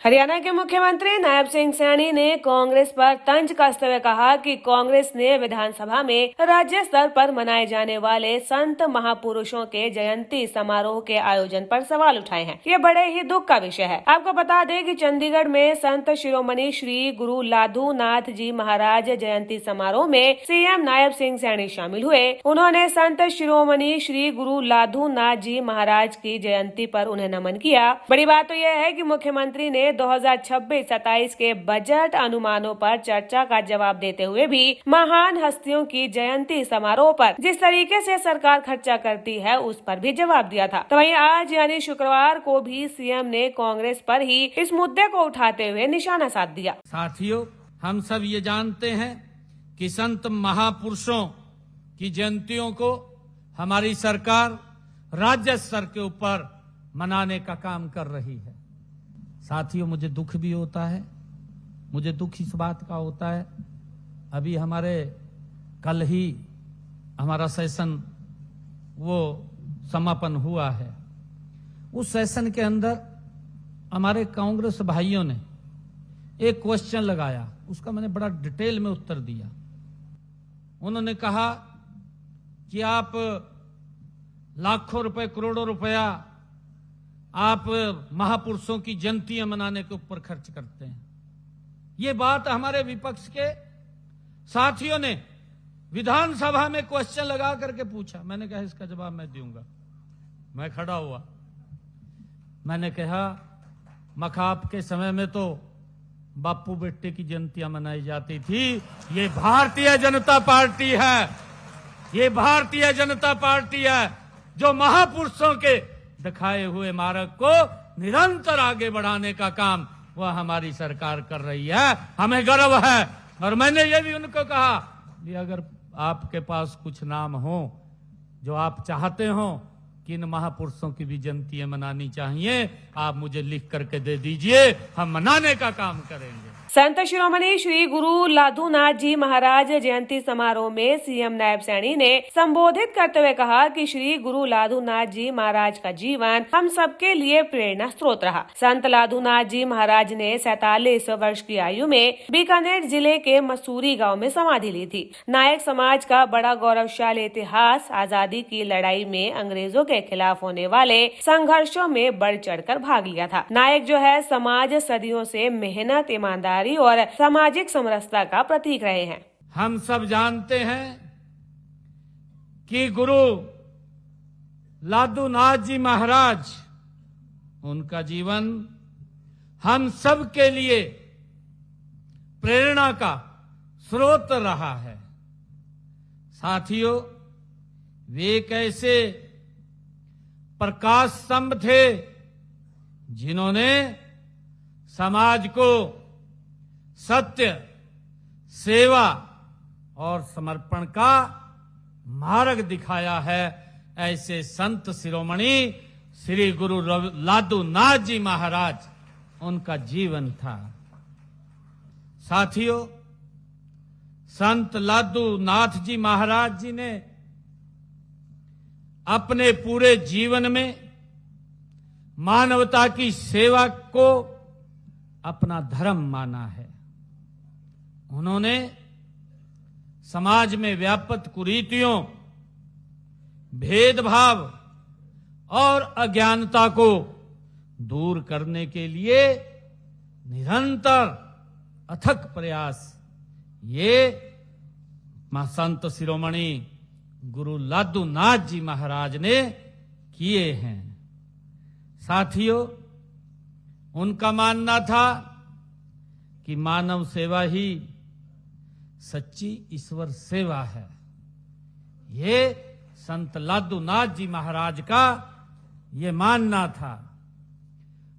हरियाणा के मुख्यमंत्री नायब सिंह सैनी ने कांग्रेस पर तंज कसते हुए कहा कि कांग्रेस ने विधानसभा में राज्य स्तर पर मनाए जाने वाले संत महापुरुषों के जयंती समारोह के आयोजन पर सवाल उठाए हैं। ये बड़े ही दुख का विषय है। आपको बता दें कि चंडीगढ़ में संत शिरोमणि श्री गुरु लाधू नाथ जी महाराज जयंती समारोह में सीएम नायब सिंह सैनी शामिल हुए। उन्होंने संत शिरोमणि श्री गुरु लाधू नाथ जी महाराज की जयंती पर उन्हें नमन किया। बड़ी बात तो यह है कि मुख्यमंत्री ने 2026-27 के बजट अनुमानों पर चर्चा का जवाब देते हुए भी महान हस्तियों की जयंती समारोह पर जिस तरीके से सरकार खर्चा करती है उस पर भी जवाब दिया था। तो वहीं आज यानी शुक्रवार को भी सीएम ने कांग्रेस पर ही इस मुद्दे को उठाते हुए निशाना साध दिया। साथियों, हम सब ये जानते हैं कि संत महापुरुषों की जयंतियों को हमारी सरकार राज्य स्तर के ऊपर मनाने का काम कर रही है। साथियों, मुझे दुख भी होता है, मुझे दुख इस बात का होता है, अभी हमारे कल ही हमारा सेशन वो समापन हुआ है। उस सेशन के अंदर हमारे कांग्रेस भाइयों ने एक क्वेश्चन लगाया, उसका मैंने बड़ा डिटेल में उत्तर दिया। उन्होंने कहा कि आप लाखों रुपए करोड़ों रुपया आप महापुरुषों की जयंतियां मनाने के ऊपर खर्च करते हैं। ये बात हमारे विपक्ष के साथियों ने विधानसभा में क्वेश्चन लगा करके पूछा। मैंने कहा इसका जवाब मैं दूंगा। मैं खड़ा हुआ, मैंने कहा मखाप के समय में तो बापू बेटे की जयंतियां मनाई जाती थी। ये भारतीय जनता पार्टी है, ये भारतीय जनता पार्टी है जो महापुरुषों के दिखाए हुए मार्ग को निरंतर आगे बढ़ाने का काम वह हमारी सरकार कर रही है। हमें गर्व है। और मैंने ये भी उनको कहा कि अगर आपके पास कुछ नाम हो जो आप चाहते हो कि इन महापुरुषों की भी जयंतियां मनानी चाहिए, आप मुझे लिख करके दे दीजिए, हम मनाने का काम करेंगे। संत शिरोमणि श्री गुरु लाधू नाथ जी महाराज जयंती समारोह में सीएम नायब सैनी ने संबोधित करते हुए कहा कि श्री गुरु लाधू नाथ जी महाराज का जीवन हम सबके लिए प्रेरणा स्रोत रहा। संत लाधू नाथ जी महाराज ने 47 वर्ष की आयु में बीकानेर जिले के मसूरी गांव में समाधि ली थी। नायक समाज का बड़ा गौरवशाली इतिहास, आजादी की लड़ाई में अंग्रेजों के खिलाफ होने वाले संघर्षों में बढ़ चढ़कर भाग लिया था। नायक जो है समाज सदियों से मेहनत, ईमानदारी और सामाजिक समरसता का प्रतीक रहे हैं। हम सब जानते हैं कि गुरु लाधू नाथ जी महाराज, उनका जीवन हम सब के लिए प्रेरणा का स्रोत रहा है। साथियों, वे एक ऐसे प्रकाश स्तंभ थे जिन्होंने समाज को सत्य, सेवा और समर्पण का मार्ग दिखाया है। ऐसे संत शिरोमणि श्री गुरु लाधू नाथ जी महाराज, उनका जीवन था। साथियों, संत लाधू नाथ जी महाराज जी ने अपने पूरे जीवन में मानवता की सेवा को अपना धर्म माना है। उन्होंने समाज में व्याप्त कुरीतियों, भेदभाव और अज्ञानता को दूर करने के लिए निरंतर अथक प्रयास ये संत शिरोमणि गुरु लाधू नाथ जी महाराज ने किए हैं। साथियों, उनका मानना था कि मानव सेवा ही सच्ची ईश्वर सेवा है। ये संत लाधू नाथ जी महाराज का ये मानना था।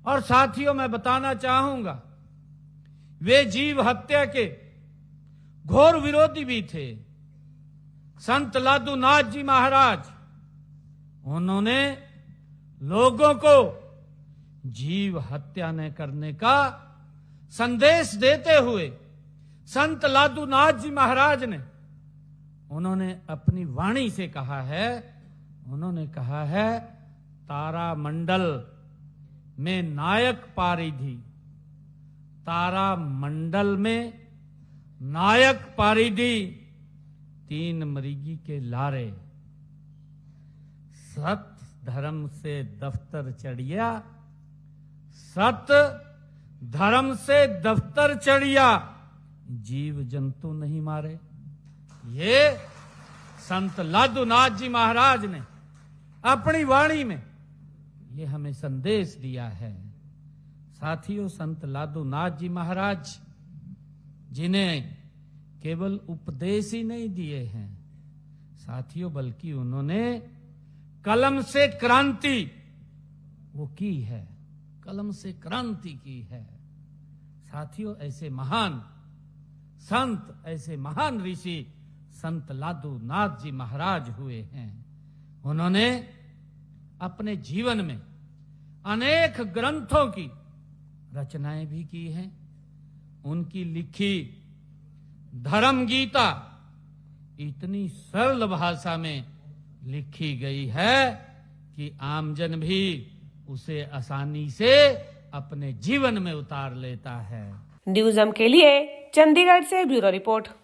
और साथियों, मैं बताना चाहूंगा, वे जीव हत्या के घोर विरोधी भी थे। संत लाधू नाथ जी महाराज, उन्होंने लोगों को जीव हत्या न करने का संदेश देते हुए संत लाधू नाथ जी महाराज ने, उन्होंने अपनी वाणी से कहा है, उन्होंने कहा है, तारा मंडल में नायक पारिधि तारा मंडल में नायक पारिदी 3 मृगी के लारे, सत धर्म से दफ्तर चढ़िया, सत धर्म से दफ्तर चढ़िया, जीव जंतु नहीं मारे। ये संत लादूनाथ जी महाराज ने अपनी वाणी में ये हमें संदेश दिया है। साथियों, संत लादूनाथ जी महाराज जिन्हें केवल उपदेश ही नहीं दिए हैं साथियों, बल्कि उन्होंने कलम से क्रांति वो की है, कलम से क्रांति की है। साथियों, ऐसे महान संत, ऐसे महान ऋषि संत लादूनाथ जी महाराज हुए हैं। उन्होंने अपने जीवन में अनेक ग्रंथों की रचनाएं भी की हैं। उनकी लिखी धर्म गीता इतनी सरल भाषा में लिखी गई है कि आमजन भी उसे आसानी से अपने जीवन में उतार लेता है। न्यूज़म के लिए चंडीगढ़ से ब्यूरो रिपोर्ट।